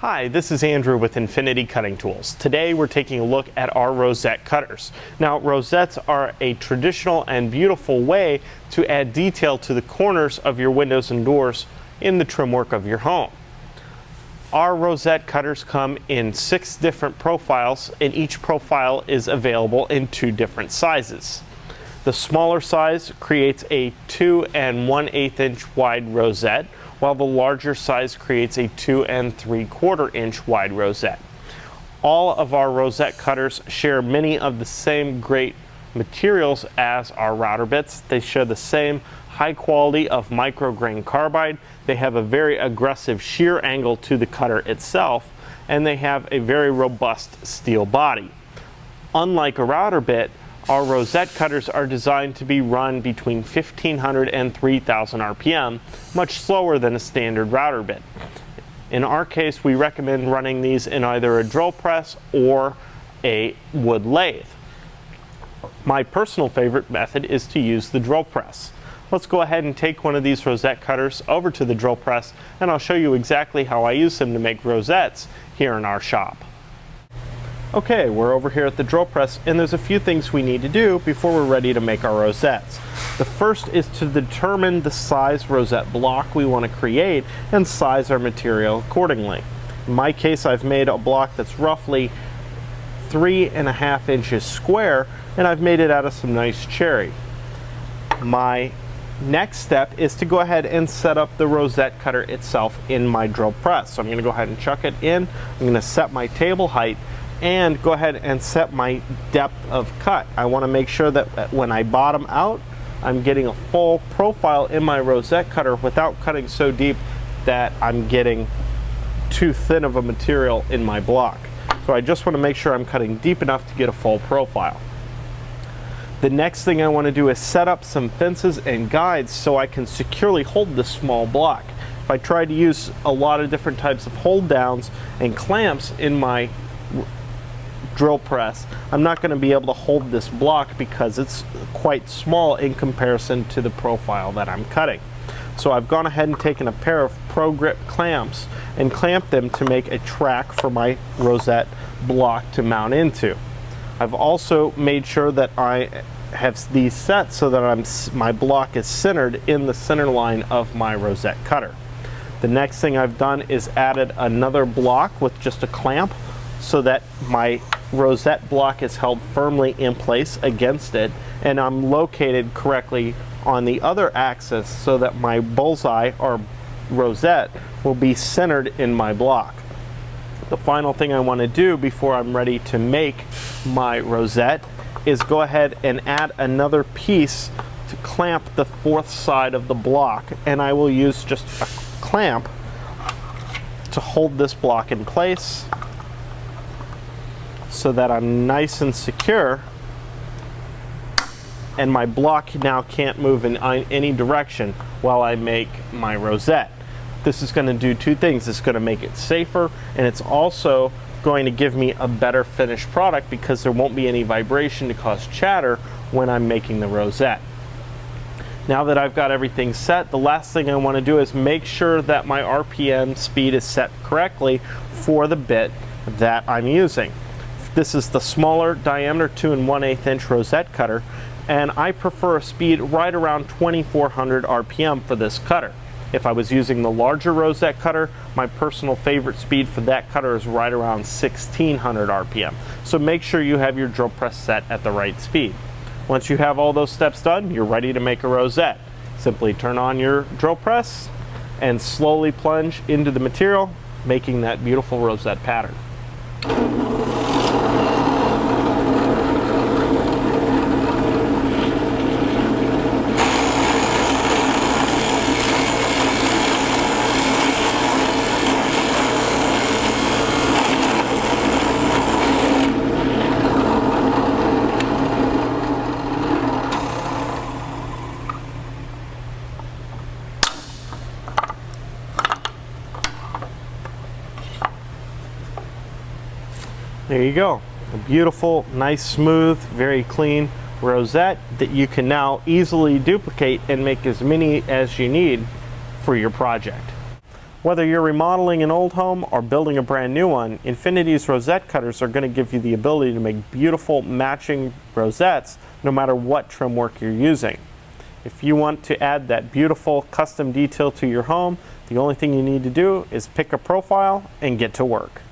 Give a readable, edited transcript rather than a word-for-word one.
Hi, this is Andrew with Infinity Cutting Tools. Today we're taking a look at our rosette cutters. Now, rosettes are a traditional and beautiful way to add detail to the corners of your windows and doors in the trim work of your home. Our rosette cutters come in 6 different profiles, and each profile is available in 2 different sizes. The smaller size creates a 2 1/8 inch wide rosette, while the larger size creates a 2 3/4 inch wide rosette. All of our rosette cutters share many of the same great materials as our router bits. They share the same high quality of micrograin carbide. They have a very aggressive shear angle to the cutter itself, and they have a very robust steel body. Unlike a router bit, our rosette cutters are designed to be run between 1500 and 3000 RPM, much slower than a standard router bit. In our case, we recommend running these in either a drill press or a wood lathe. My personal favorite method is to use the drill press. Let's go ahead and take one of these rosette cutters over to the drill press, and I'll show you exactly how I use them to make rosettes here in our shop. Okay, we're over here at the drill press, and there's a few things we need to do before we're ready to make our rosettes. The first is to determine the size rosette block we want to create and size our material accordingly. In my case, I've made a block that's roughly 3.5 inches square, and I've made it out of some nice cherry. My next step is to go ahead and set up the rosette cutter itself in my drill press. So I'm going to go ahead and chuck it in. I'm going to set my table height and go ahead and set my depth of cut. I want to make sure that when I bottom out, I'm getting a full profile in my rosette cutter without cutting so deep that I'm getting too thin of a material in my block. So I just want to make sure I'm cutting deep enough to get a full profile. The next thing I want to do is set up some fences and guides so I can securely hold this small block. If I try to use a lot of different types of hold downs and clamps in my drill press, I'm not going to be able to hold this block because it's quite small in comparison to the profile that I'm cutting. So I've gone ahead and taken a pair of Pro Grip clamps and clamped them to make a track for my rosette block to mount into. I've also made sure that I have these set so that my block is centered in the center line of my rosette cutter. The next thing I've done is added another block with just a clamp so that my rosette block is held firmly in place against it, and I'm located correctly on the other axis so that my bullseye or rosette will be centered in my block. The final thing I want to do before I'm ready to make my rosette is go ahead and add another piece to clamp the 4th side of the block, and I will use just a clamp to hold this block in place so that I'm nice and secure, and my block now can't move in any direction while I make my rosette. This is going to do 2 things. It's going to make it safer, and it's also going to give me a better finished product because there won't be any vibration to cause chatter when I'm making the rosette. Now that I've got everything set, the last thing I want to do is make sure that my RPM speed is set correctly for the bit that I'm using. This is the smaller diameter 2 1/8 inch rosette cutter, and I prefer a speed right around 2400 RPM for this cutter. If I was using the larger rosette cutter, my personal favorite speed for that cutter is right around 1600 RPM. So make sure you have your drill press set at the right speed. Once you have all those steps done, you're ready to make a rosette. Simply turn on your drill press and slowly plunge into the material, making that beautiful rosette pattern. There you go, a beautiful, nice, smooth, very clean rosette that you can now easily duplicate and make as many as you need for your project. Whether you're remodeling an old home or building a brand new one, Infinity's Rosette cutters are going to give you the ability to make beautiful matching rosettes no matter what trim work you're using. If you want to add that beautiful custom detail to your home, the only thing you need to do is pick a profile and get to work.